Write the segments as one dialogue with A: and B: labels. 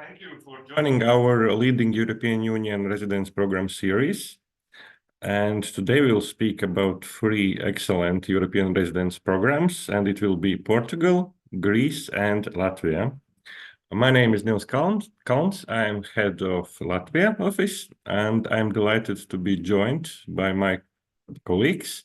A: Thank you for joining our Leading European Union Residence Program series. And today we'll speak about three excellent European residence programs, and it will be Portugal, Greece, and Latvia. My name is Nils Kalns. I am head of Latvia office, and I'm delighted to be joined by my colleagues,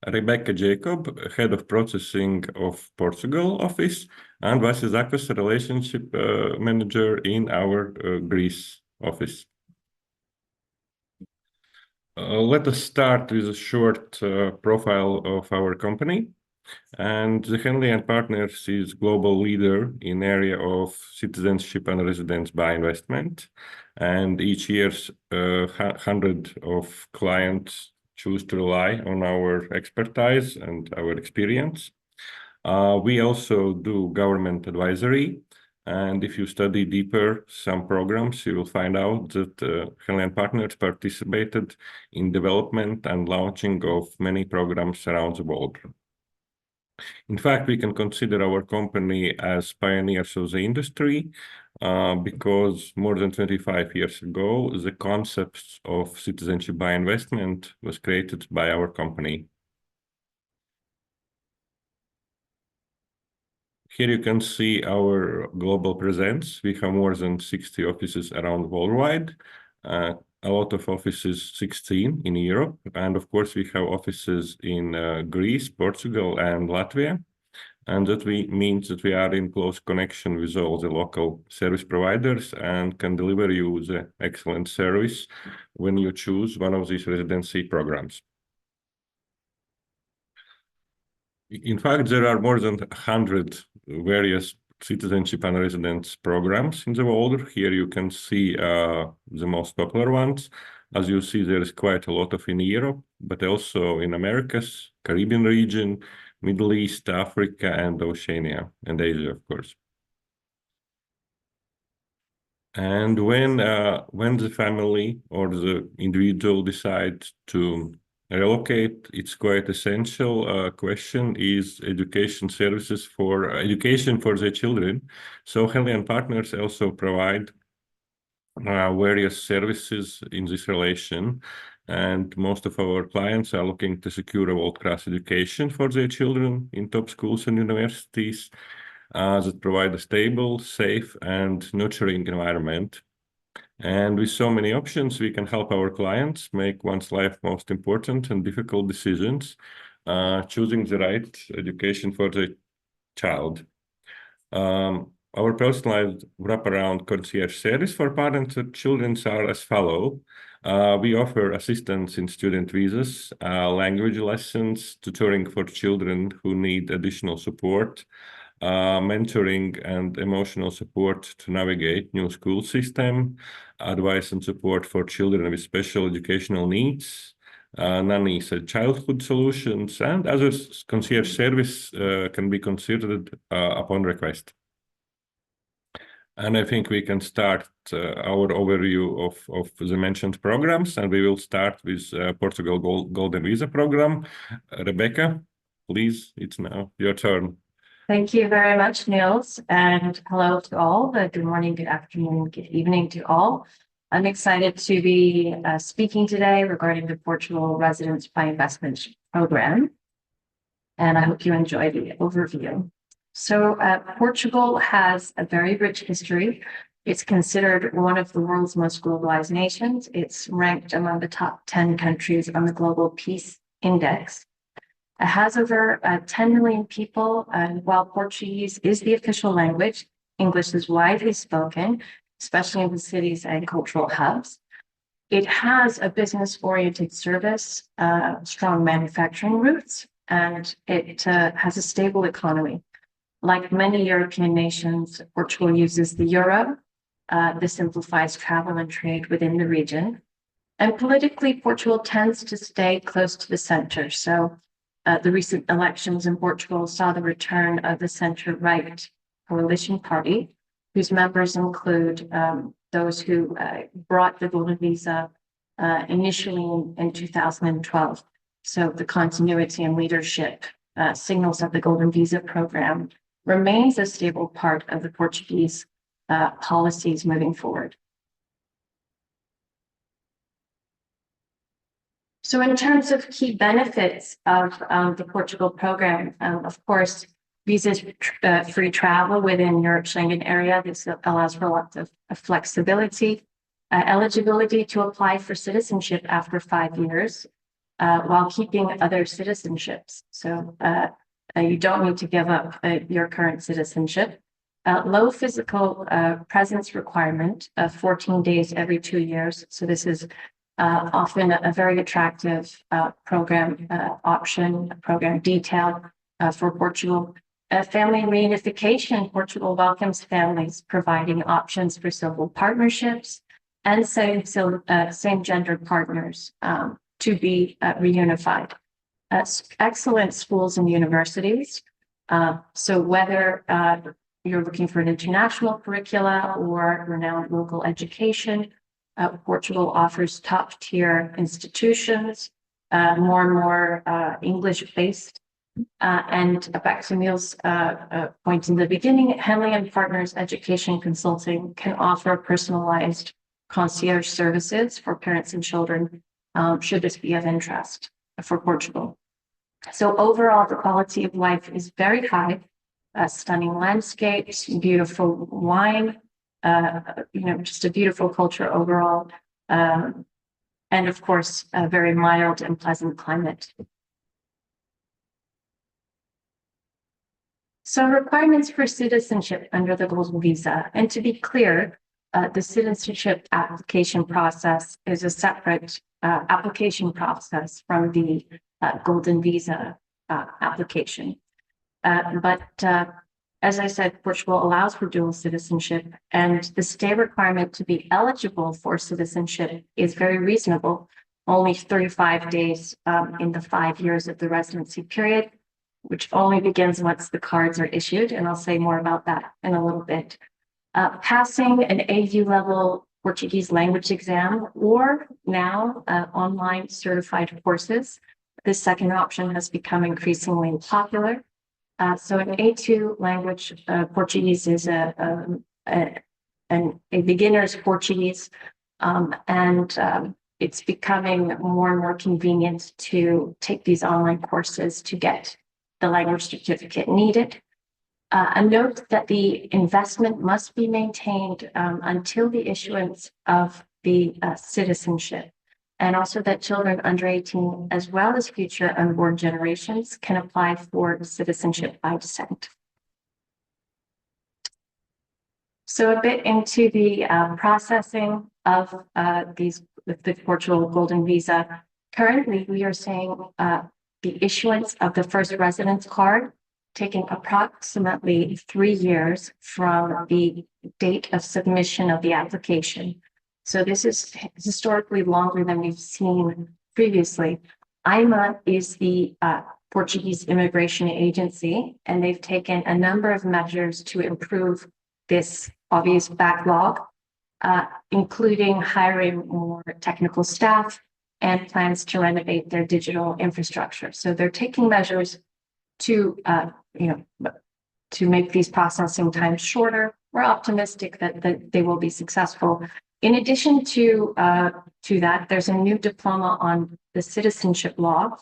A: Rebecca Jacob, head of processing of Portugal office, and Vasis Zakos, relationship manager in our Greece office. Let us start with a short profile of our company. And the Henley & Partners is global leader in area of citizenship and residence by investment. And each year, 100 of clients choose to rely on our expertise and our experience. We also do government advisory. And if you study deeper some programs, you will find out that Henley & Partners participated in development and launching of many programs around the world. In fact, we can consider our company as pioneers of the industry because more than 25 years ago, the concepts of citizenship by investment was created by our company. Here you can see our global presence. We have more than 60 offices around worldwide. A lot of offices, 16 in Europe. And of course, we have offices in Greece, Portugal, and Latvia. And that means that we are in close connection with all the local service providers and can deliver you the excellent service when you choose one of these residency programs. In fact, there are more than 100 various citizenship and residence programs in the world. Here you can see the most popular ones. As you see, there is quite a lot of in Europe, but also in Americas, Caribbean region, Middle East, Africa, and Oceania, and Asia, of course. And when the family or the individual decide to relocate, it's quite essential question is education services for education for their children. So Henley & Partners also provide various services in this relation. And most of our clients are looking to secure a world-class education for their children in top schools and universities that provide a stable, safe, and nurturing environment. And with so many options, we can help our clients make one's life most important and difficult decisions, choosing the right education for the child. Our personalized wraparound concierge service for parents and children are as follow. We offer assistance in student visas, language lessons, tutoring for children who need additional support, mentoring and emotional support to navigate new school system, advice and support for children with special educational needs, nannies and childhood solutions, and other concierge service can be considered upon request. And I think we can start our overview of the mentioned programs, and we will start with Portugal Golden Visa Program. Rebecca, please, it's now your turn.
B: Thank you very much, Nils, and hello to all. Good morning, good afternoon, good evening to all. I'm excited to be speaking today regarding the Portugal Residence by Investment Program, and I hope you enjoy the overview. So Portugal has a very rich history. It's considered one of the world's most globalized nations. It's ranked among the top 10 countries on the Global Peace Index. It has over 10 million people, and while Portuguese is the official language, English is widely spoken, especially in the cities and cultural hubs. It has a business-oriented service, strong manufacturing roots, and it has a stable economy. Like many European nations, Portugal uses the euro. This simplifies travel and trade within the region. And politically, Portugal tends to stay close to the center. So the recent elections in Portugal saw the return of the center-right coalition party, whose members include those who brought the Golden Visa initially in 2012. So the continuity and leadership signals of the Golden Visa program remains a stable part of the Portuguese policies moving forward. So in terms of key benefits of the Portugal program, of course, visa-free travel within Europe Schengen area. This allows for lots of flexibility, eligibility to apply for citizenship after 5 years, while keeping other citizenships. So you don't need to give up your current citizenship. Low physical presence requirement of 14 days every 2 years. So this is often a very attractive program option, program detail for Portugal. Family reunification, Portugal welcomes families, providing options for civil partnerships and same-gendered partners to be reunified. Excellent schools and universities. So whether you're looking for an international curricula or renowned local education, Portugal offers top-tier institutions, more and more English-based. And back to Neil's point in the beginning, Henley & Partners Education Consulting can offer personalized concierge services for parents and children, should this be of interest for Portugal. So overall, the quality of life is very high. Stunning landscapes, beautiful wine, just a beautiful culture overall, and of course, a very mild and pleasant climate. So requirements for citizenship under the Golden Visa. And to be clear, the citizenship application process is a separate application process from the Golden Visa application. But as I said, Portugal allows for dual citizenship, and the stay requirement to be eligible for citizenship is very reasonable, only 35 days in the 5 years of the residency period, which only begins once the cards are issued, and I'll say more about that in a little bit. Passing an AU level Portuguese language exam, or now online certified courses. This second option has become increasingly popular. So an A2 language, Portuguese is a beginner's Portuguese, and it's becoming more and more convenient to take these online courses to get the language certificate needed. A note that the investment must be maintained until the issuance of the citizenship, and also that children under 18, as well as future unborn generations, can apply for citizenship by descent. So a bit into the processing of the Portugal Golden Visa. Currently, we are seeing the issuance of the first residence card taking approximately 3 years from the date of submission of the application. So this is historically longer than we've seen previously. IMA is the Portuguese Immigration Agency, and they've taken a number of measures to improve this obvious backlog, including hiring more technical staff and plans to renovate their digital infrastructure. So they're taking measures to make these processing times shorter. We're optimistic that they will be successful. In addition to that, there's a new diploma on the citizenship law.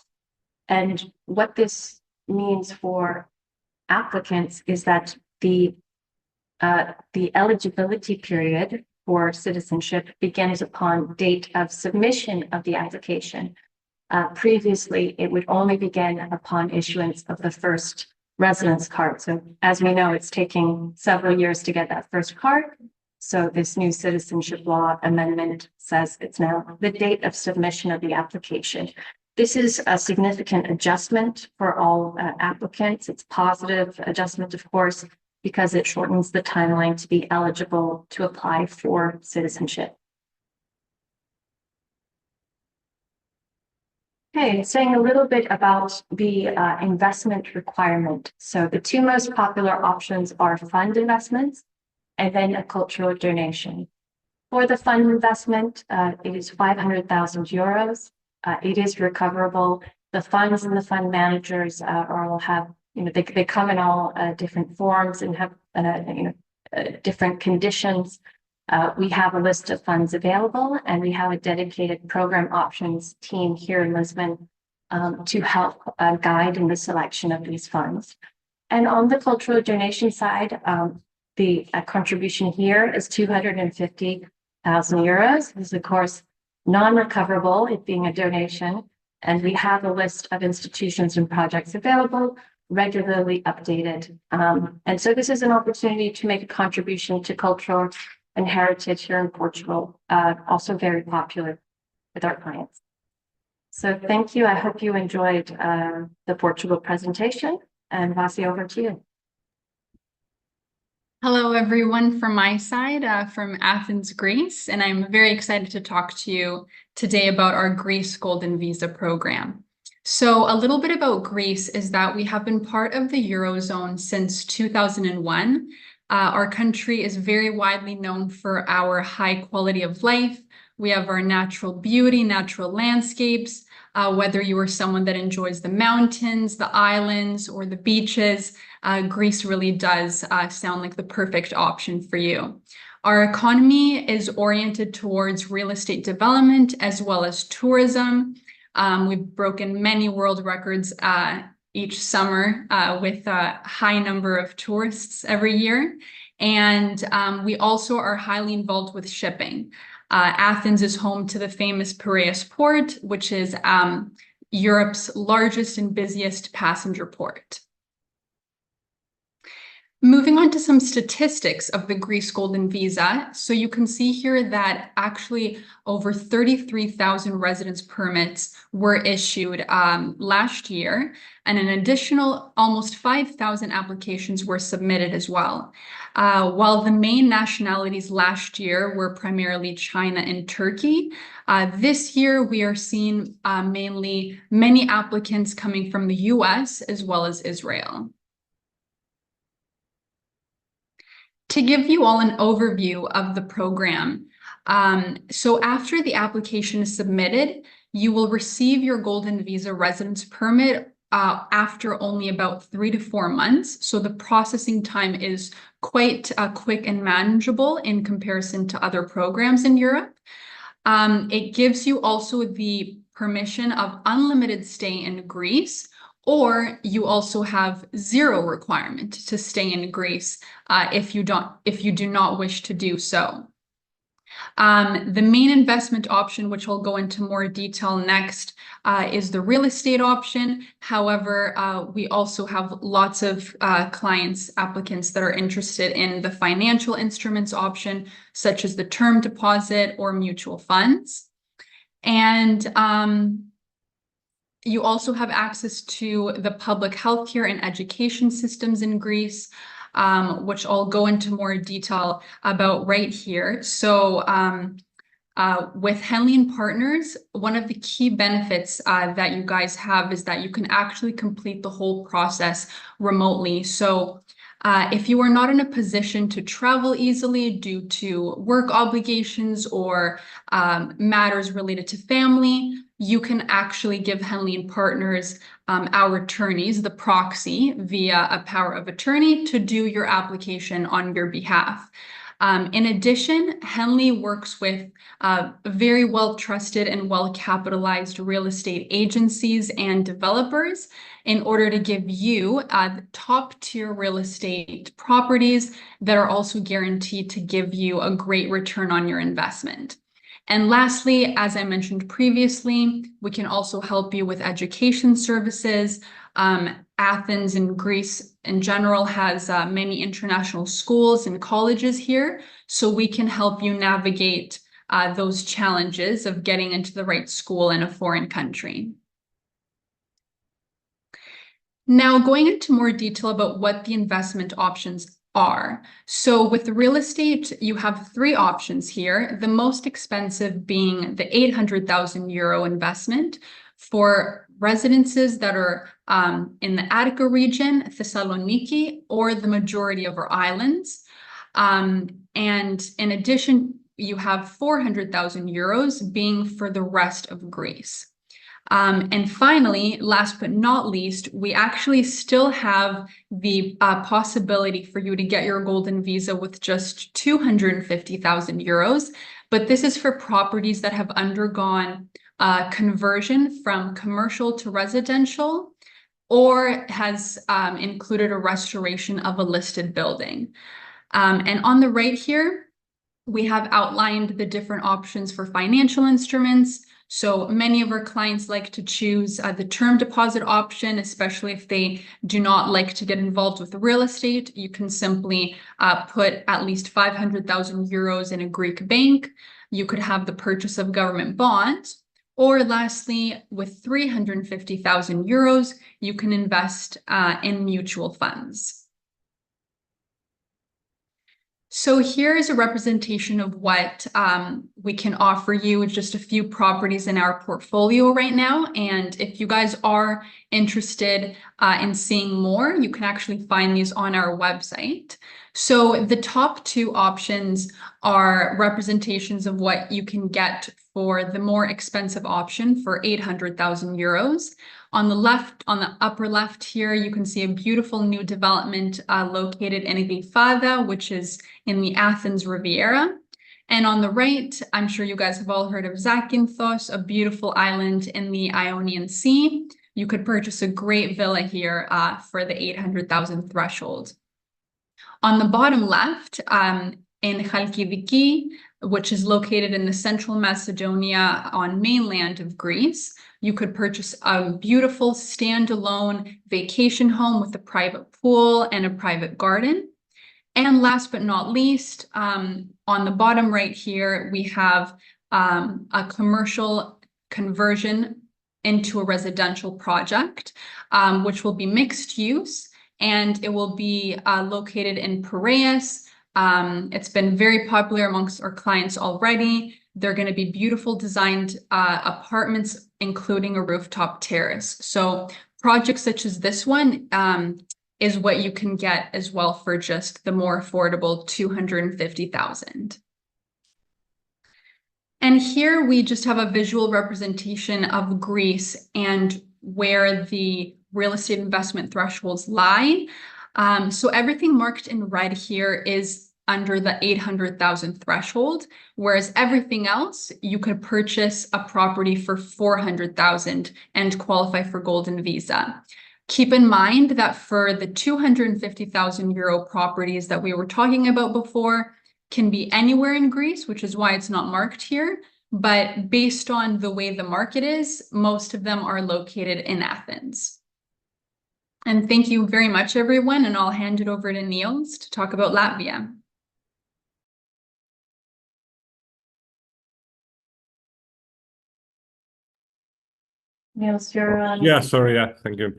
B: And what this means for applicants is that the eligibility period for citizenship begins upon date of submission of the application. Previously, it would only begin upon issuance of the first residence card. So as we know, it's taking several years to get that first card. So this new citizenship law amendment says it's now the date of submission of the application. This is a significant adjustment for all applicants. It's positive adjustment, of course, because it shortens the timeline to be eligible to apply for citizenship. Okay, saying a little bit about the investment requirement. So the two most popular options are fund investments and then a cultural donation. For the fund investment, it is 500,000 euros. It is recoverable. The funds and the fund managers all have, they come in all different forms and have, different conditions, we have a list of funds available, and we have a dedicated program options team here in Lisbon to help guide in the selection of these funds. And on the cultural donation side, the contribution here is 250,000 euros. This is, of course, non-recoverable, it being a donation. And we have a list of institutions and projects available, regularly updated. And so this is an opportunity to make a contribution to cultural and heritage here in Portugal, also very popular with our clients. So thank you. I hope you enjoyed the Portugal presentation, and Vasi, over to you.
C: Hello, everyone from my side, from Athens, Greece, and I'm very excited to talk to you today about our Greece Golden Visa program. So a little bit about Greece is that we have been part of the Eurozone since 2001. Our country is very widely known for our high quality of life. We have our natural beauty, natural landscapes. Whether you are someone that enjoys the mountains, the islands, or the beaches, Greece really does sound like the perfect option for you. Our economy is oriented towards real estate development as well as tourism. We've broken many world records each summer with a high number of tourists every year. And we also are highly involved with shipping. Athens is home to the famous Piraeus port, which is Europe's largest and busiest passenger port. Moving on to some statistics of the Greece Golden Visa. So you can see here that actually over 33,000 residence permits were issued last year, and an additional almost 5,000 applications were submitted as well. While the main nationalities last year were primarily China and Turkey, this year we are seeing mainly many applicants coming from the US as well as Israel. To give you all an overview of the program, so after the application is submitted, you will receive your Golden Visa residence permit after only about 3 to 4 months. So the processing time is quite quick and manageable in comparison to other programs in Europe. It gives you also the permission of unlimited stay in Greece, or you also have zero requirement to stay in Greece if you do not wish to do so. The main investment option, which I'll go into more detail next, is the real estate option. However, we also have lots of applicants that are interested in the financial instruments option, such as the term deposit or mutual funds. And you also have access to the public healthcare and education systems in Greece, which I'll go into more detail about right here. So with Henley & Partners, one of the key benefits that you guys have is that you can actually complete the whole process remotely. So if you are not in a position to travel easily due to work obligations or matters related to family, you can actually give Henley & Partners our attorneys, the proxy, via a power of attorney to do your application on your behalf. In addition, Henley works with very well-trusted and well-capitalized real estate agencies and developers in order to give you top-tier real estate properties that are also guaranteed to give you a great return on your investment. And lastly, as I mentioned previously, we can also help you with education services. Athens and Greece in general has many international schools and colleges here, so we can help you navigate those challenges of getting into the right school in a foreign country. Now, going into more detail about what the investment options are. So with real estate, you have 3 options here, the most expensive being the 800,000 euro investment for residences that are in the Attica region, Thessaloniki, or the majority of our islands. And in addition, you have 400,000 euros being for the rest of Greece. And finally, last but not least, we actually still have the possibility for you to get your golden visa with just 250,000 euros. But this is for properties that have undergone conversion from commercial to residential, or has included a restoration of a listed building. And on the right here, we have outlined the different options for financial instruments. So many of our clients like to choose the term deposit option, especially if they do not like to get involved with real estate. You can simply put at least 500,000 euros in a Greek bank. You could have the purchase of government bonds. Or lastly, with 350,000 euros, you can invest in mutual funds. So here is a representation of what we can offer you, just a few properties in our portfolio right now. And if you guys are interested in seeing more, you can actually find these on our website. So the top two options are representations of what you can get for the more expensive option for 800,000 euros. On the left, on the upper left here, you can see a beautiful new development located in Glyfada, which is in the Athens Riviera. And on the right, I'm sure you guys have all heard of Zakynthos, a beautiful island in the Ionian Sea. You could purchase a great villa here for the 800,000 threshold. On the bottom left, in Chalkidiki, which is located in the central Macedonia on mainland of Greece, you could purchase a beautiful standalone vacation home with a private pool and a private garden. And last but not least, on the bottom right here, we have a commercial conversion into a residential project, which will be mixed use, and it will be located in Piraeus. It's been very popular amongst our clients already. They're going to be beautiful designed apartments, including a rooftop terrace. So projects such as this one is what you can get as well for just the more affordable 250,000. And here we just have a visual representation of Greece and where the real estate investment thresholds lie. So everything marked in red here is under the 800,000 threshold, whereas everything else, you could purchase a property for 400,000 and qualify for golden visa. Keep in mind that for the 250,000 euro properties that we were talking about before, can be anywhere in Greece, which is why it's not marked here. But based on the way the market is, most of them are located in Athens. And thank you very much, everyone. And I'll hand it over to Niels to talk about Latvia.
B: Niels, you're on.
A: Yeah, sorry. Yeah, thank you.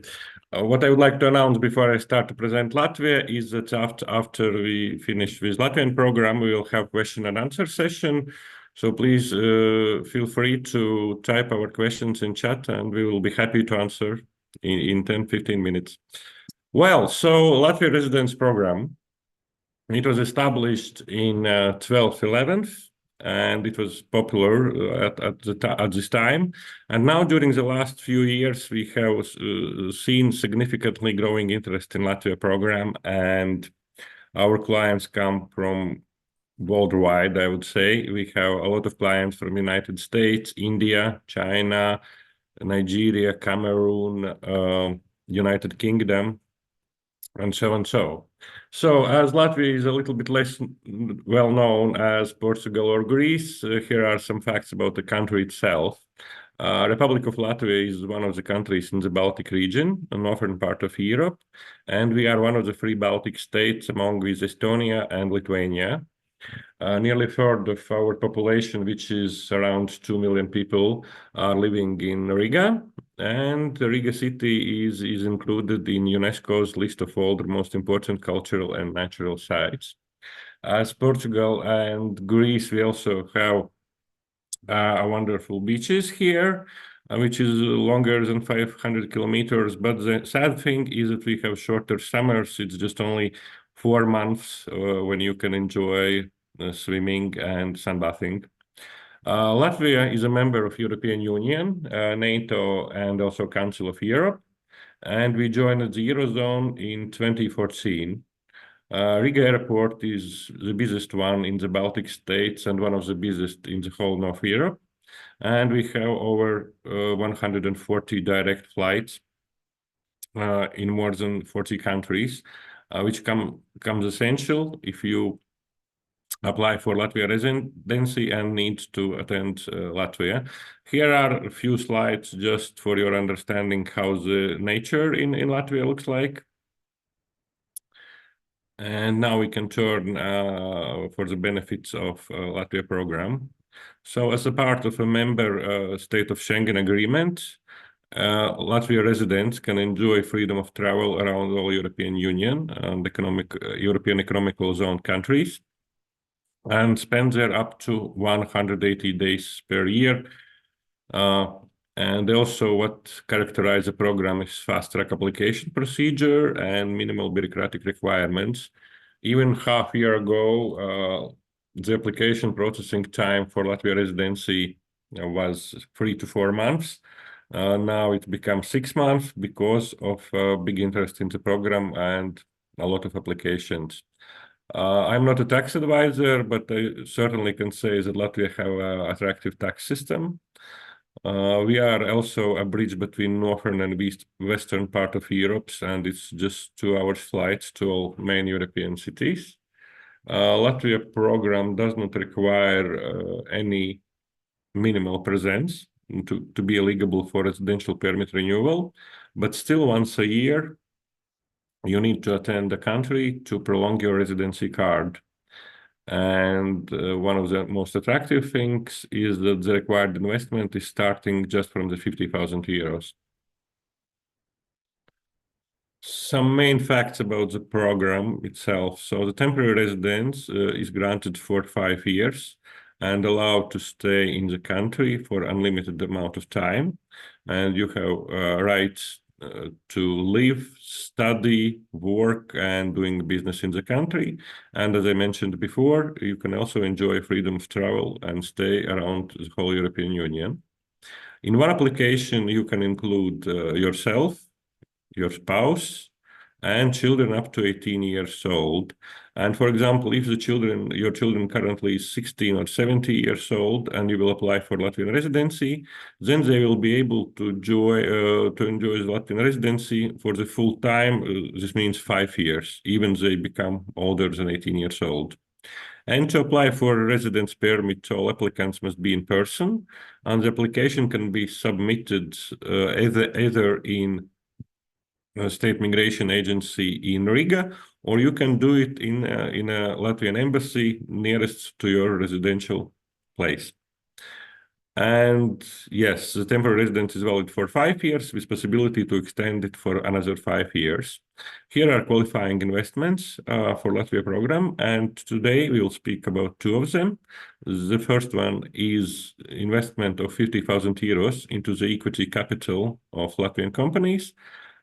A: What I would like to announce before I start to present Latvia is that after we finish with Latvian program, we will have question and answer session. So please feel free to type our questions in chat and we will be happy to answer in 10-15 minutes. Well, so Latvia Residence program, it was established in 1211. And it was popular at this time. And now, during the last few years, we have seen significantly growing interest in Latvia program, and our clients come from worldwide, I would say. We have a lot of clients from United States, India, China, Nigeria, Cameroon, United Kingdom, and so on. So as Latvia is a little bit less well known as Portugal or Greece, here are some facts about the country itself. Republic of Latvia is one of the countries in the Baltic region, a northern part of Europe, and we are one of the 3 Baltic states among with Estonia and Lithuania. Nearly a third of our population, which is around 2 million people, are living in Riga, and the Riga city is included in UNESCO's list of all the most important cultural and natural sites. As Portugal and Greece, we also have wonderful beaches here, which is longer than 500 kilometers. But the sad thing is that we have shorter summers. It's just only 4 months when you can enjoy swimming and sunbathing. Latvia is a member of European Union, NATO, and also Council of Europe, and we joined the Eurozone in 2014. Riga Airport is the busiest one in the Baltic states and one of the busiest in the whole North Europe. And we have over 140 direct flights in more than 40 countries, which comes essential if you apply for Latvia residency and need to attend Latvia. Here are a few slides just for your understanding how the nature in Latvia looks like. And now we can turn for the benefits of Latvia program. So as a part of a member state of Schengen agreement, Latvia residents can enjoy freedom of travel around all European Union and European Economical Zone countries, and spend there up to 180 days per year. And also what characterize the program is fast-track application procedure and minimal bureaucratic requirements. Even half a year ago, the application processing time for Latvia residency was 3 to 4 months. Now it becomes 6 months because of big interest in the program and a lot of applications. I'm not a tax advisor, but I certainly can say that Latvia have an attractive tax system. We are also a bridge between northern and western part of Europe, and it's just 2 hours flight to all main European cities. Latvia program does not require any minimal presence to be eligible for residential permit renewal, but still once a year you need to attend the country to prolong your residency card. And one of the most attractive things is that the required investment is starting just from the 50,000 euros. Some main facts about the program itself. So the temporary residence is granted for 5 years and allowed to stay in the country for unlimited amount of time. And you have rights to live, study, work, and doing business in the country. And as I mentioned before, you can also enjoy freedom of travel and stay around the whole European Union. In one application, you can include yourself, your spouse, and children up to 18 years old. And for example, if your children currently is 16 or 70 years old and you will apply for Latvian residency, then they will be able to enjoy the Latvian residency for the full time. This means 5 years, even they become older than 18 years old. And to apply for a residence permit, all applicants must be in person, and the application can be submitted either in State Migration Agency in Riga, or you can do it in a Latvian embassy nearest to your residential place. And yes, the temporary residence is valid for 5 years with possibility to extend it for another 5 years. Here are qualifying investments for Latvia program, and today we will speak about 2 of them. The first one is investment of 50,000 euros into the equity capital of Latvian companies.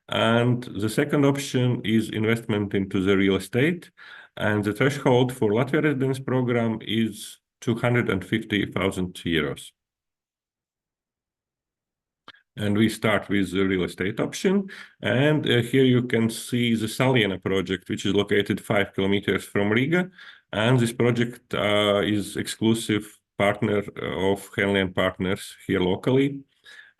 A: And the second option is investment into the real estate. And the threshold for Latvia residence program is 250,000 euros. And we start with the real estate option. And here you can see the Saliena project, which is located 5 kilometers from Riga. And this project is exclusive partner of Henley & Partners here locally.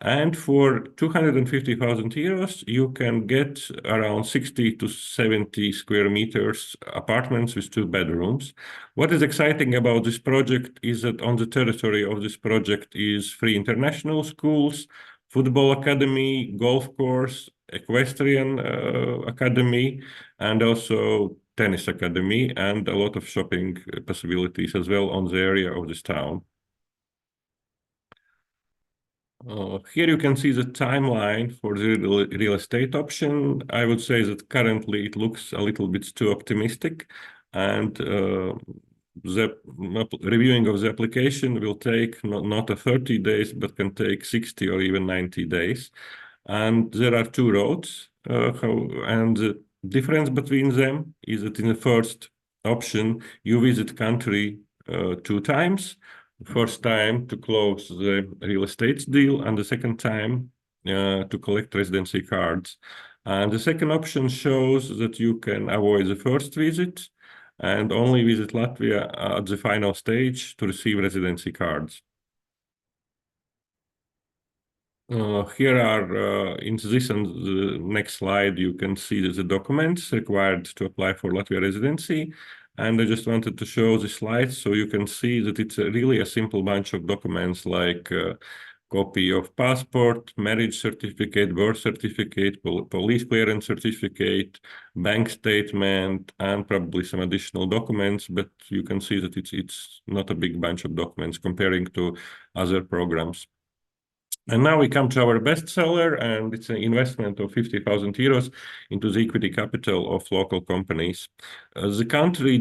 A: And for 250,000 euros, you can get around 60 to 70 square meters apartments with 2 bedrooms. What is exciting about this project is that on the territory of this project is 3 international schools, football academy, golf course, equestrian academy, and also tennis academy, and a lot of shopping possibilities as well on the area of this town. Here you can see the timeline for the real estate option. I would say that currently it looks a little bit too optimistic, and the reviewing of the application will take not 30 days, but can take 60 or even 90 days. And there are 2 roads, and the difference between them is that in the first option, you visit country 2 times. first time to close the real estate deal, and the second time to collect residency cards. And the second option shows that you can avoid the first visit and only visit Latvia at the final stage to receive residency cards. Here are, in this and the next slide, you can see the documents required to apply for Latvia residency. And I just wanted to show the slides so you can see that it's really a simple bunch of documents like copy of passport, marriage certificate, birth certificate, police clearance certificate, bank statement, and probably some additional documents. But you can see that it's not a big bunch of documents comparing to other programs. And now we come to our bestseller, and it's an investment of 50,000 euros into the equity capital of local companies. The country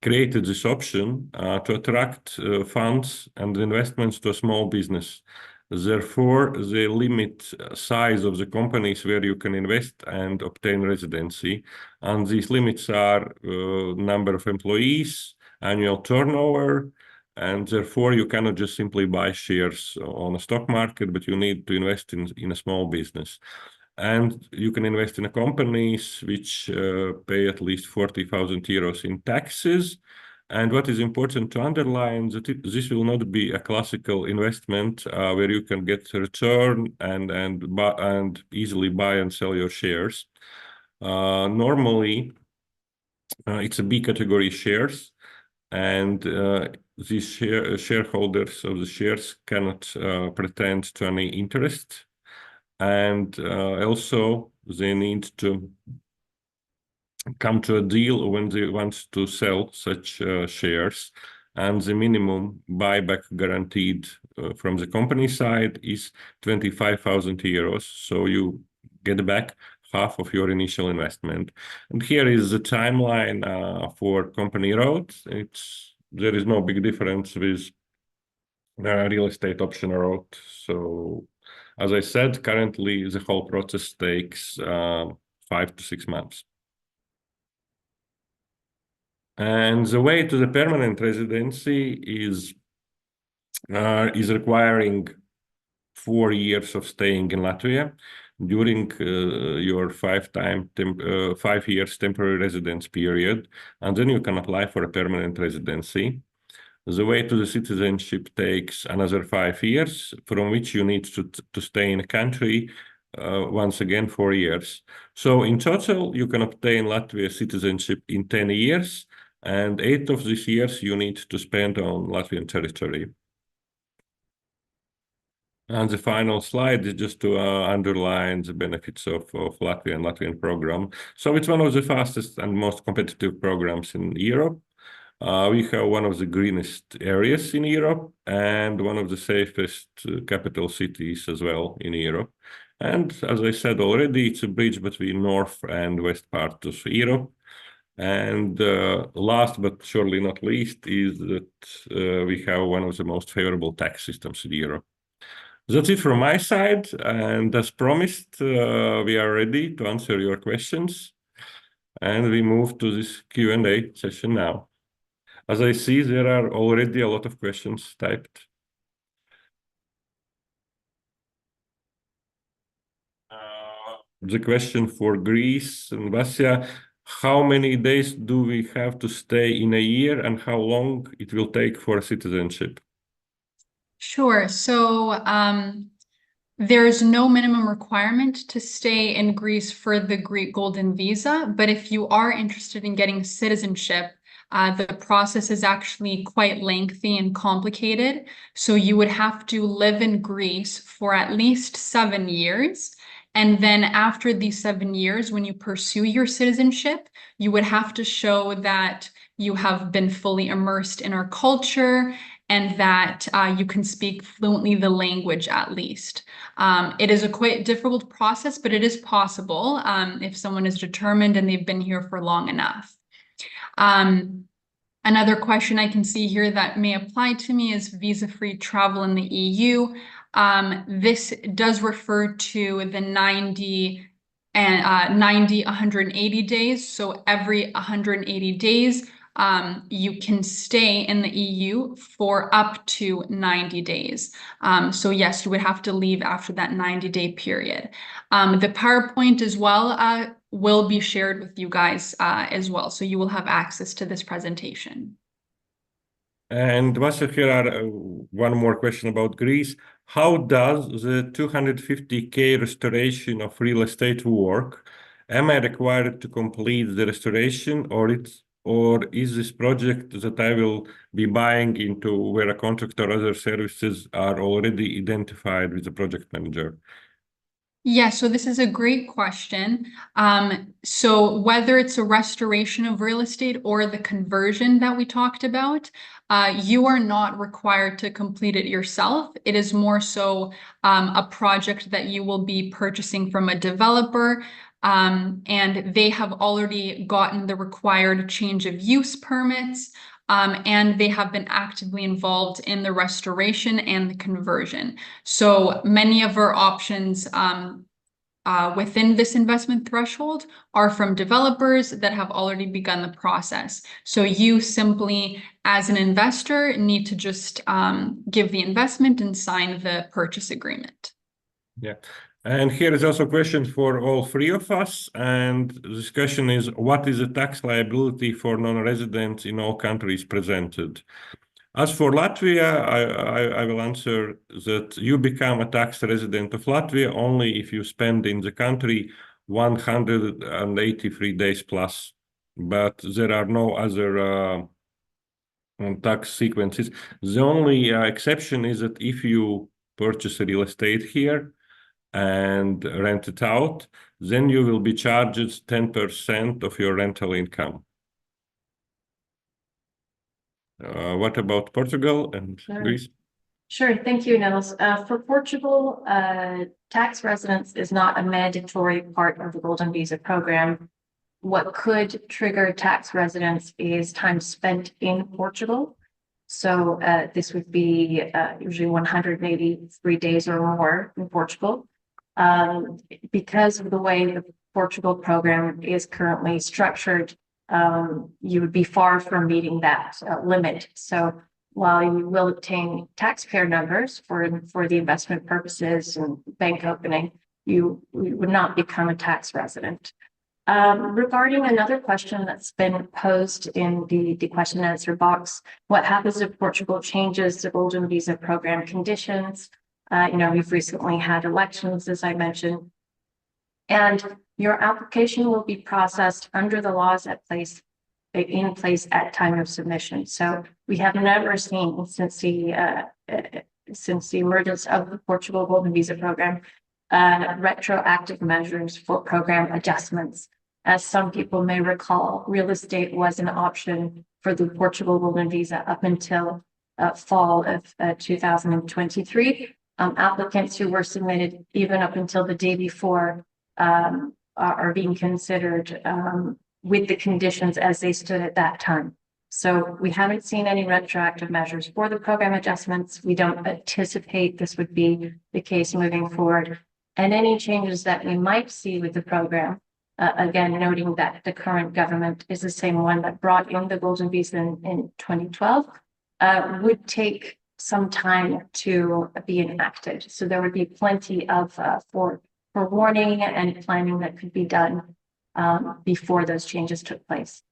A: created this option to attract funds and investments to a small business. Therefore, they limit size of the companies where you can invest and obtain residency. And these limits are number of employees, annual turnover, and therefore you cannot just simply buy shares on a stock market, but you need to invest in a small business. And you can invest in companies which pay at least 40,000 euros in taxes. And what is important to underline that this will not be a classical investment where you can get a return and easily buy and sell your shares. Normally, it's a B category shares, and these shareholders of the shares cannot pretend to any interest. And also, they need to come to a deal when they want to sell such shares. And the minimum buyback guaranteed from the company side is 25,000 euros. So you get back half of your initial investment. And here is the timeline for company road. There is no big difference with real estate option road. So as I said, currently the whole process takes 5 to 6 months. And the way to the permanent residency is requiring 4 years of staying in Latvia during your 5 years temporary residence period, and then you can apply for a permanent residency. The way to the citizenship takes another 5 years, from which you need to stay in a country once again 4 years. So in total, you can obtain Latvia citizenship in 10 years, and 8 of these years you need to spend on Latvian territory. And the final slide is just to underline the benefits of Latvian program. So it's one of the fastest and most competitive programs in Europe. We have one of the greenest areas in Europe and one of the safest capital cities as well in Europe. And as I said already, it's a bridge between north and west part of Europe. And last but surely not least is that we have one of the most favorable tax systems in Europe. That's it from my side. And as promised, we are ready to answer your questions. And we move to this Q&A session now. As I see, there are already a lot of questions typed. The question for Greece and Vasya, how many days do we have to stay in a year and how long it will take for citizenship?
C: Sure. So there's no minimum requirement to stay in Greece for the Greek Golden Visa, but if you are interested in getting citizenship, the process is actually quite lengthy and complicated. So you would have to live in Greece for at least 7 years. And then after these 7 years, when you pursue your citizenship, you would have to show that you have been fully immersed in our culture and that you can speak fluently the language at least. It is a quite difficult process, but it is possible if someone is determined and they've been here for long enough. Another question I can see here that may apply to me is visa-free travel in the EU. This does refer to the 90 and 180 days. So every 180 days, you can stay in the EU for up to 90 days. So yes, you would have to leave after that 90-day period. The PowerPoint as well will be shared with you guys as well. So you will have access to this presentation.
A: And Vasya, here are one more question about Greece. How does the 250K restoration of real estate work? Am I required to complete the restoration, or is this project that I will be buying into where a contract or other services are already identified with the project manager?
C: Yeah, so this is a great question. So whether it's a restoration of real estate or the conversion that we talked about, you are not required to complete it yourself. It is more so a project that you will be purchasing from a developer, and they have already gotten the required change of use permits. And they have been actively involved in the restoration and the conversion. So many of our options within this investment threshold are from developers that have already begun the process. So you simply, as an investor, need to just give the investment and sign the purchase agreement.
A: Yeah. And here is also a question for all three of us. And this question is, what is the tax liability for non-residents in all countries presented? As for Latvia, I will answer that you become a tax resident of Latvia only if you spend in the country 183 days plus. But there are no other tax sequences. The only exception is that if you purchase real estate here and rent it out, then you will be charged 10% of your rental income. What about Portugal and Greece?
B: Sure, thank you, Nils. For Portugal, tax residence is not a mandatory part of the Golden Visa program. What could trigger tax residence is time spent in Portugal. So this would be usually 183 days or more in Portugal. Because of the way the Portugal program is currently structured, you would be far from meeting that limit. So while you will obtain taxpayer numbers for the investment purposes and bank opening, you would not become a tax resident. Regarding another question that's been posed in the question and answer box, what happens if Portugal changes the Golden Visa program conditions? We've recently had elections, as I mentioned, and your application will be processed under the laws in place at time of submission. So we have never seen since the emergence of the Portugal Golden Visa program retroactive measures for program adjustments. As some people may recall, real estate was an option for the Portugal Golden Visa up until fall of 2023. Applicants who were submitted even up until the day before are being considered with the conditions as they stood at that time. So we haven't seen any retroactive measures for the program adjustments. We don't anticipate this would be the case moving forward. And any changes that we might see with the program, again, noting that the current government is the same one that brought in the Golden Visa in 2012, would take some time to be enacted. So there would be plenty of for warning and planning that could be done before those changes took place.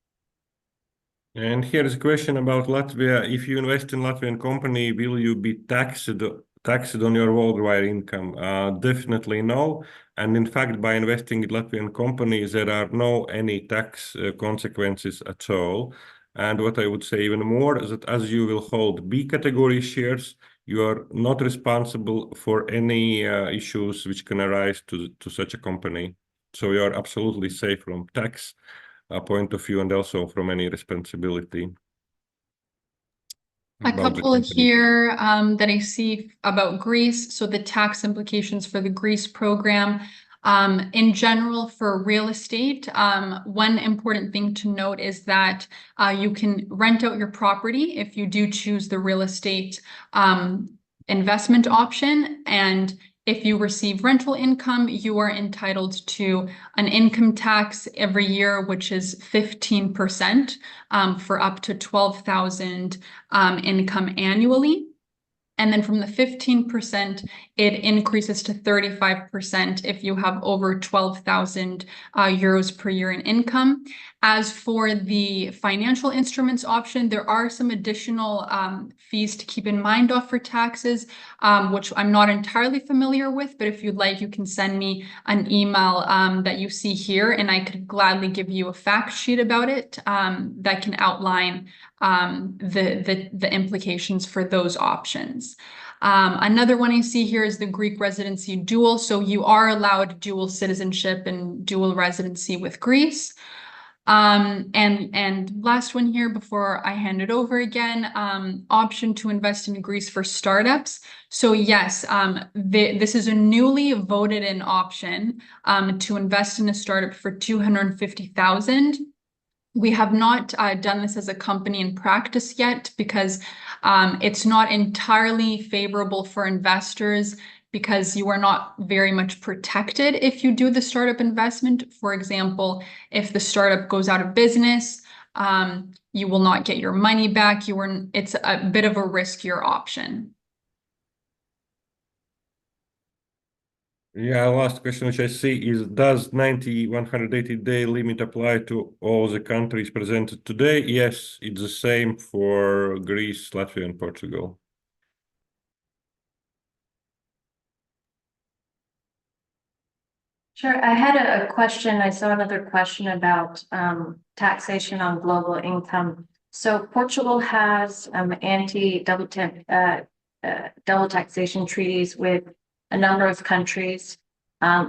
A: And here is a question about Latvia. If you invest in Latvian company, will you be taxed on your worldwide income? Definitely no. And in fact, by investing in Latvian companies, there are any tax consequences at all. And what I would say even more is that as you will hold B category shares, you are not responsible for any issues which can arise to such a company. So you are absolutely safe from tax point of view and also from any responsibility.
C: A couple here that I see about Greece. So the tax implications for the Greece program. In general, for real estate, one important thing to note is that you can rent out your property if you do choose the real estate investment option, and If you receive rental income, you are entitled to an income tax every year, which is 15% for up to 12,000 income annually. And then from the 15%, it increases to 35% if you have over 12,000 euros per year in income. As for the financial instruments option, there are some additional fees to keep in mind for taxes, which I'm not entirely familiar with, but if you'd like, you can send me an email that you see here, and I could gladly give you a fact sheet about it that can outline the implications for those options. Another one I see here is the Greek residency dual. So you are allowed dual citizenship and dual residency with Greece. And last one here before I hand it over again, option to invest in Greece for startups. So yes, this is a newly voted in option to invest in a startup for 250,000. We have not done this as a company in practice yet because it's not entirely favorable for investors because you are not very much protected if you do the startup investment. For example, if the startup goes out of business, you will not get your money back. It's a bit of a riskier option.
A: Yeah, last question which I see is, does 180-day limit apply to all the countries presented today? Yes, it's the same for Greece, Latvia, and Portugal.
B: Sure. I had a question. I saw another question about taxation on global income. So Portugal has anti-double double taxation treaties with a number of countries.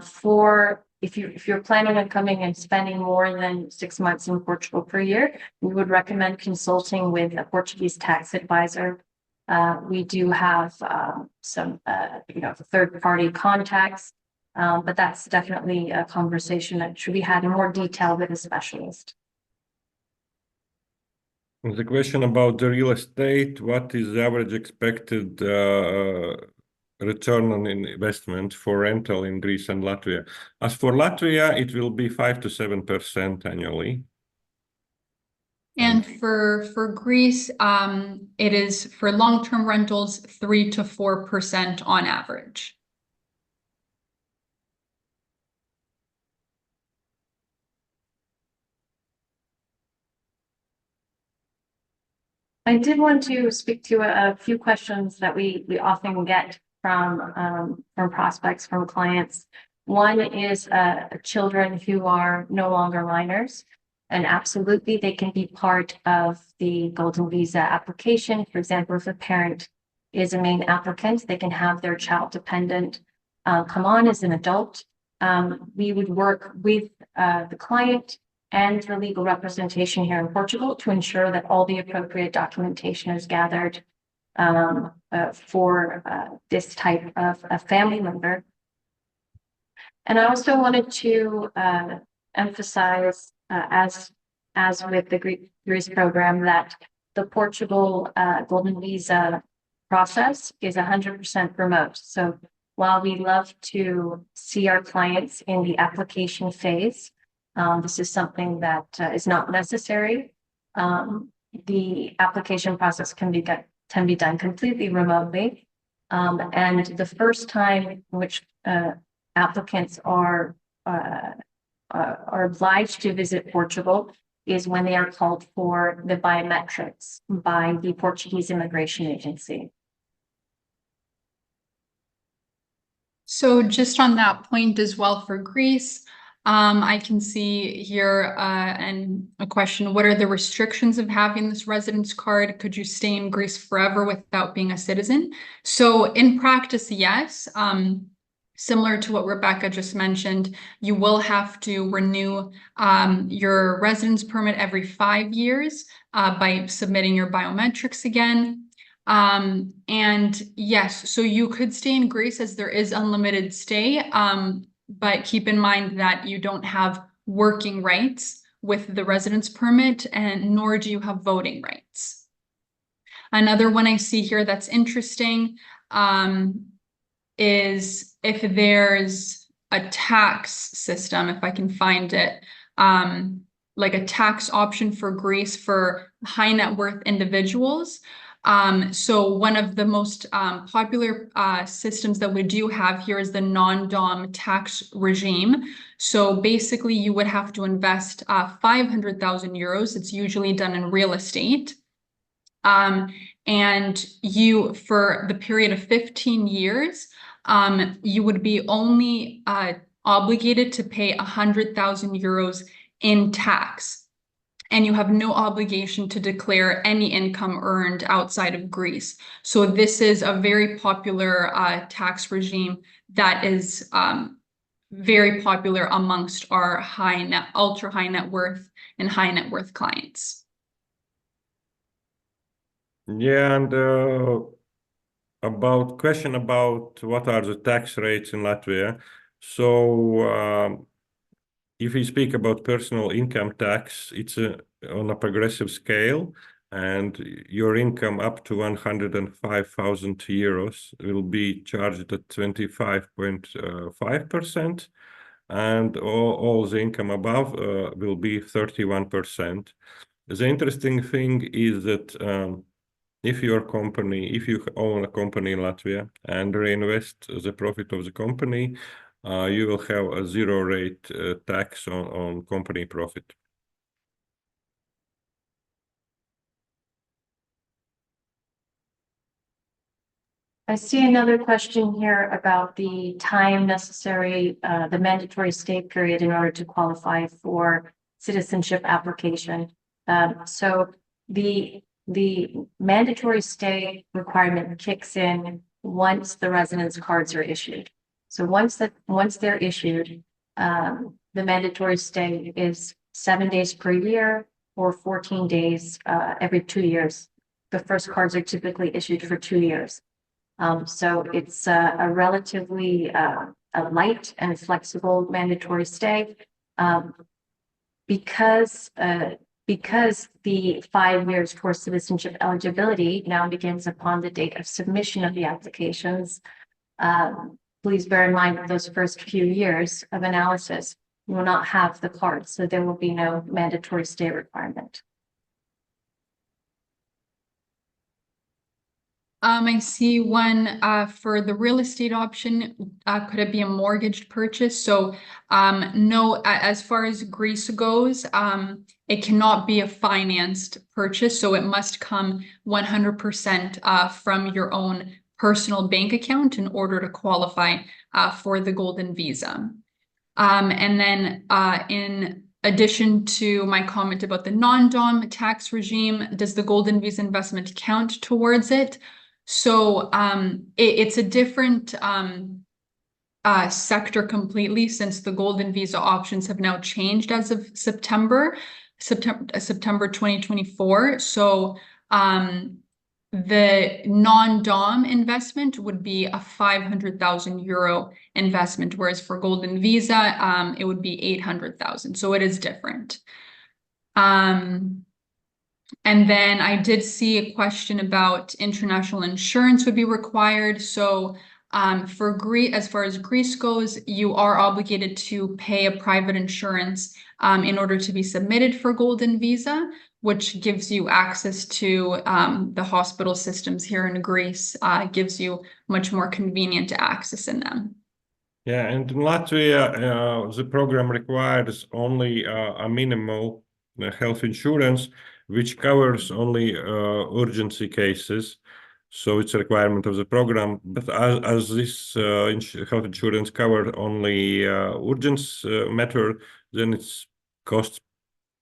B: For if you're planning on coming and spending more than 6 months in Portugal per year, we would recommend consulting with a Portuguese tax advisor. We do have some third-party contacts. But that's definitely a conversation that should be had in more detail with a specialist.
A: The question about the real estate, what is the average expected return on investment for rental in Greece and Latvia? As for Latvia, it will be 5 to 7% annually.
C: And for Greece, it is for long-term rentals, 3 to 4% on average.
B: I did want to speak to a few questions that we often get from prospects, from clients. One is children who are no longer minors, and absolutely they can be part of the Golden Visa application. For example, if a parent is a main applicant, they can have their child dependent come on as an adult. We would work with the client and the legal representation here in Portugal to ensure that all the appropriate documentation is gathered for this type of a family member. And I also wanted to emphasize, as with the Greece program, that the Portugal Golden Visa process is 100% remote. So while we love to see our clients in the application phase, this is something that is not necessary. The application process can be done completely remotely. And the first time in which applicants are obliged to visit Portugal is when they are called for the biometrics by the Portuguese Immigration Agency.
C: So just on that point as well for Greece, I can see here a question: what are the restrictions of having this residence card? Could you stay in Greece forever without being a citizen? So in practice, yes. Similar to what Rebecca just mentioned, you will have to renew your residence permit every 5 years by submitting your biometrics again. And yes, so you could stay in Greece as there is unlimited stay, but keep in mind that you don't have working rights with the residence permit, and nor do you have voting rights. Another one I see here that's interesting, is if there's a tax system, if I can find it, like a tax option for Greece for high net worth individuals. So one of the most popular systems that we do have here is the non-dom tax regime. So basically you would have to invest 500,000 euros. It's usually done in real estate. And you, for the period of 15 years, you would be only obligated to pay 100,000 euros in tax. And you have no obligation to declare any income earned outside of Greece. So this is a very popular tax regime that is very popular amongst our ultra high net worth and high net worth clients.
A: Yeah, and question about what are the tax rates in Latvia. So if we speak about personal income tax, it's on a progressive scale, and your income up to 105,000 euros will be charged at 25.5%, and all the income above will be 31%. The interesting thing is that if you own a company in Latvia and reinvest the profit of the company, you will have a zero rate tax on company profit.
B: I see another question here about the time necessary, the mandatory stay period in order to qualify for citizenship application. So the mandatory stay requirement kicks in once the residence cards are issued. So once they're issued, the mandatory stay is 7 days per year or 14 days every 2 years. The first cards are typically issued for 2 years. So it's a relatively a light and flexible mandatory stay because the 5 years for citizenship eligibility now begins upon the date of submission of the applications. Please bear in mind that those first few years of analysis you will not have the card, so there will be no mandatory stay requirement.
C: I see one for the real estate option. Could it be a mortgaged purchase? So no, as far as Greece goes, it cannot be a financed purchase. So it must come 100% from your own personal bank account in order to qualify for the golden visa. And then in addition to my comment about the non-dom tax regime, does the golden visa investment count towards it? So it's a different sector completely, since the golden visa options have now changed as of September 2024. So the non-dom investment would be a 500,000 euro investment, whereas for golden visa, it would be 800,000. So it is different. And then I did see a question about international insurance would be required. So for Greece, as far as Greece goes, you are obligated to pay a private insurance in order to be submitted for golden visa, which gives you access to the hospital systems here in Greece, gives you much more convenient access in them.
A: Yeah, and in Latvia, the program requires only a minimal health insurance, which covers only urgency cases. So it's a requirement of the program. But as this health insurance covers only urgent matter, then it's costs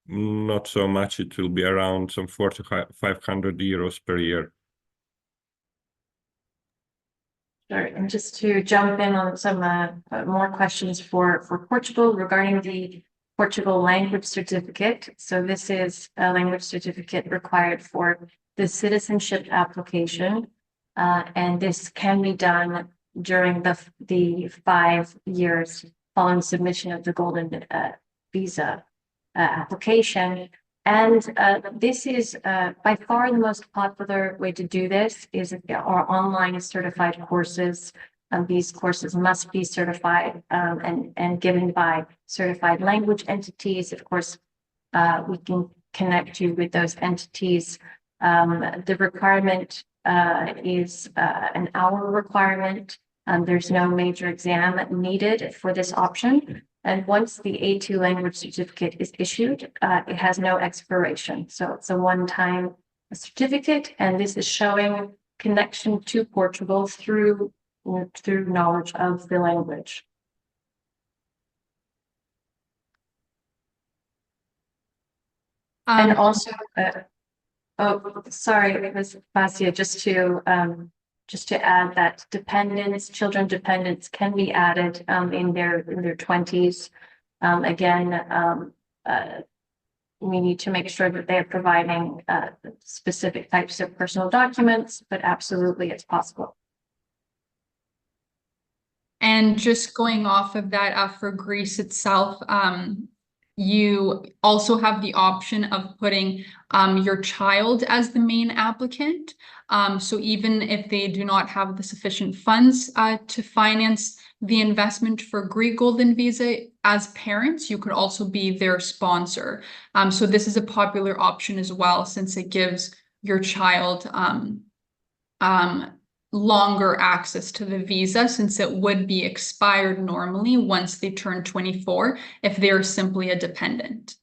A: not so much. It will be around some 400 to 500 euros per year.
B: Sure. And just to jump in on some more questions for Portugal regarding the Portugal language certificate. So this is a language certificate required for the citizenship application. And this can be done during the 5 years following submission of the golden visa application. And this is by far the most popular way to do this is our online certified courses These courses must be certified and given by certified language entities. Of course, we can connect you with those entities. The requirement is an hour requirement. There's no major exam needed for this option. And once the A2 language certificate is issued, it has no expiration. So it's a one-time certificate, and this is showing connection to Portugal through knowledge of the language. And also, oh, sorry, it was Basia, just to add that children dependents can be added in their 20s. Again, we need to make sure that they're providing specific types of personal documents, but absolutely it's possible.
C: And just going off of that, for Greece itself, you also have the option of putting your child as the main applicant. So even if they do not have the sufficient funds to finance the investment for Greek Golden Visa, as parents, you could also be their sponsor. So this is a popular option as well, since it gives your child longer access to the visa, since it would be expired normally once they turn 24 if they're simply a dependent.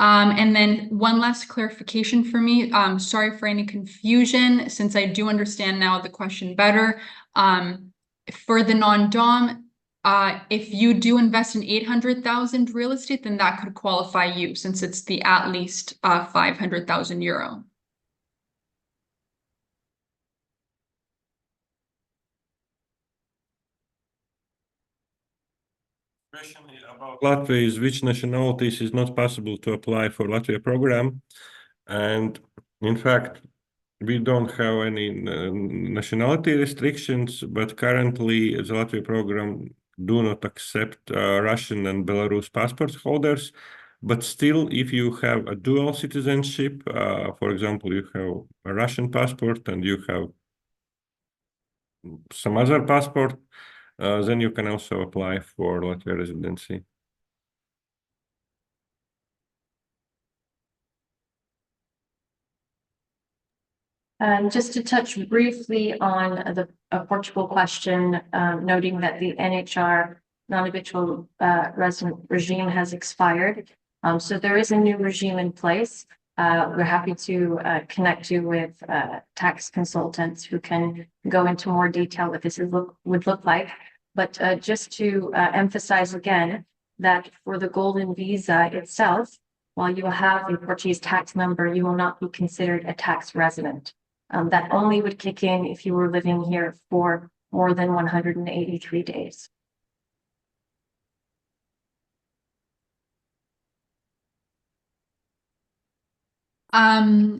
C: And then one last clarification for me. Sorry for any confusion, since I do understand now the question better. For the non-dom, if you do invest in 800,000 real estate, then that could qualify you, since it's the at least 500,000 euro.
A: Question about Latvia is which nationalities is not possible to apply for Latvia program, and in fact we don't have any nationality restrictions, but currently the Latvia program do not accept Russian and Belarus passport holders. But still, if you have a dual citizenship, for example, you have a Russian passport and you have some other passport, then you can also apply for Latvia residency.
B: Just to touch briefly on the Portugal question, noting that the NHR non-habitual resident regime has expired. So there is a new regime in place. We're happy to connect you with tax consultants who can go into more detail what this would look like. But just to emphasize again that for the Golden Visa itself, while you will have a Portuguese tax number, you will not be considered a tax resident. That only would kick in if you were living here for more than 183 days.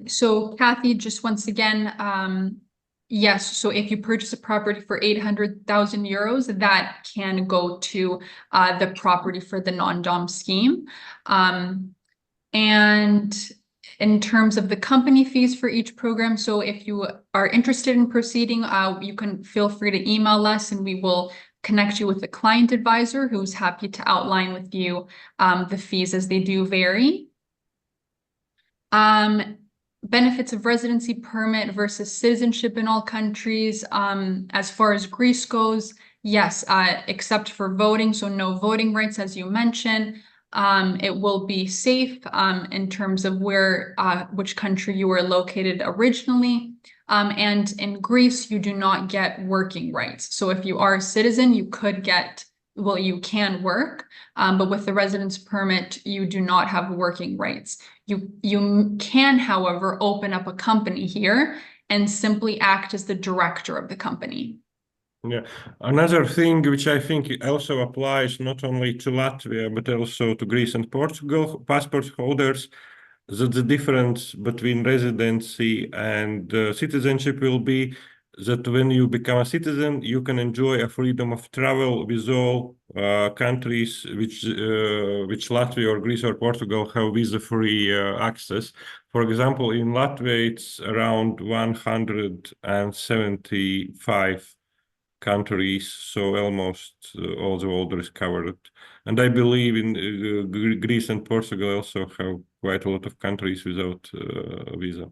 C: So Kathy, just once again, yes, so if you purchase a property for 800,000 euros, that can go to the property for the non-dom scheme. And in terms of the company fees for each program, so if you are interested in proceeding, you can feel free to email us and we will connect you with a client advisor who's happy to outline with you the fees as they do vary. Benefits of residency permit versus citizenship in all countries. As far as Greece goes, yes, except for voting, so no voting rights, as you mentioned. It will be safe in terms of which country you were located originally. And in Greece, you do not get working rights. So if you are a citizen, you can work, but with the residence permit, you do not have working rights. You can, however, open up a company here and simply act as the director of the company.
A: Yeah, another thing which I think also applies not only to Latvia but also to Greece and Portugal passport holders, that the difference between residency and citizenship will be that when you become a citizen, you can enjoy a freedom of travel with all countries which Latvia or Greece or Portugal have visa-free access. For example, in Latvia, it's around 175 countries, so almost all the world is covered. And I believe in Greece and Portugal also have quite a lot of countries without visa.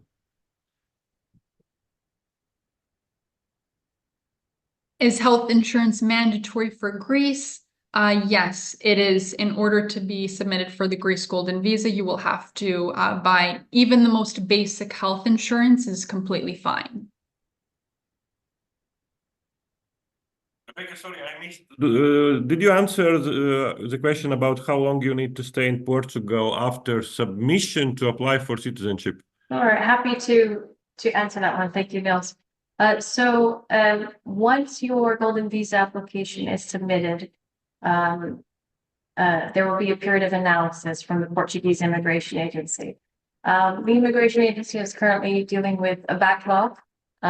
C: Is health insurance mandatory for Greece? Yes, it is. In order to be submitted for the Greece Golden Visa, you will have to buy even the most basic health insurance is completely fine.
A: Rebecca, sorry, I missed. Did you answer the question about how long you need to stay in Portugal after submission to apply for citizenship?
B: Sure, happy to answer that one. Thank you, Nils. Once your golden visa application is submitted, there will be a period of analysis from the Portuguese Immigration Agency. The Immigration Agency is currently dealing with a backlog,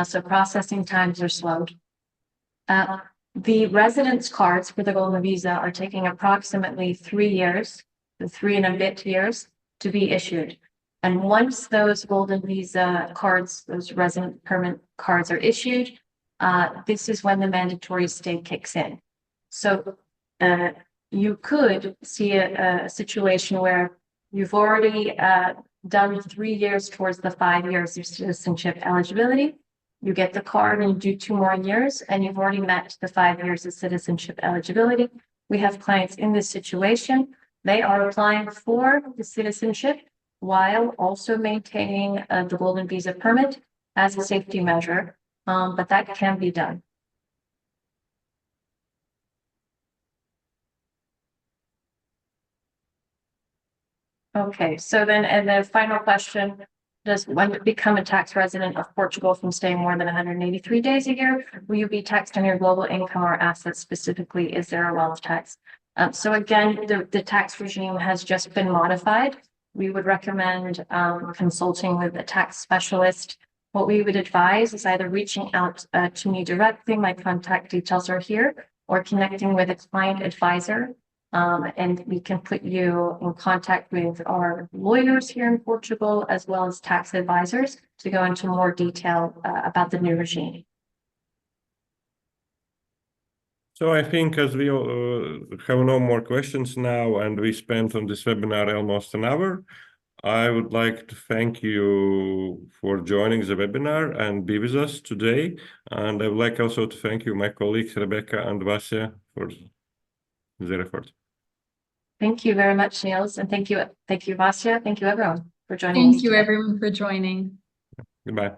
B: so processing times are slowed. The residence cards for the golden visa are taking approximately 3 years, 3 and a bit years to be issued. And once those golden visa cards, those resident permit cards are issued, this is when the mandatory stay kicks in. So you could see a situation where you've already done 3 years towards the 5 years of citizenship eligibility. You get the card and you do 2 more years, and you've already met the 5 years of citizenship eligibility. We have clients in this situation. They are applying for the citizenship while also maintaining the golden visa permit as a safety measure, but that can be done. Okay, so then, and the final question, does one become a tax resident of Portugal from staying more than 183 days a year? Will you be taxed on your global income or assets? Specifically, is there a wealth tax? So again, the tax regime has just been modified. We would recommend consulting with a tax specialist. What we would advise is either reaching out to me directly, my contact details are here, or connecting with a client advisor. And we can put you in contact with our lawyers here in Portugal, as well as tax advisors, to go into more detail about the new regime.
A: So I think as we have no more questions now, and we spent on this webinar almost an hour, I would like to thank you for joining the webinar and be with us today. And I would like also to thank you, my colleagues, Rebecca and Vasya, for their effort.
B: Thank you very much, Niels, and thank you, Vasya. Thank you, everyone, for joining.
C: Thank you, everyone, for joining.
A: Goodbye.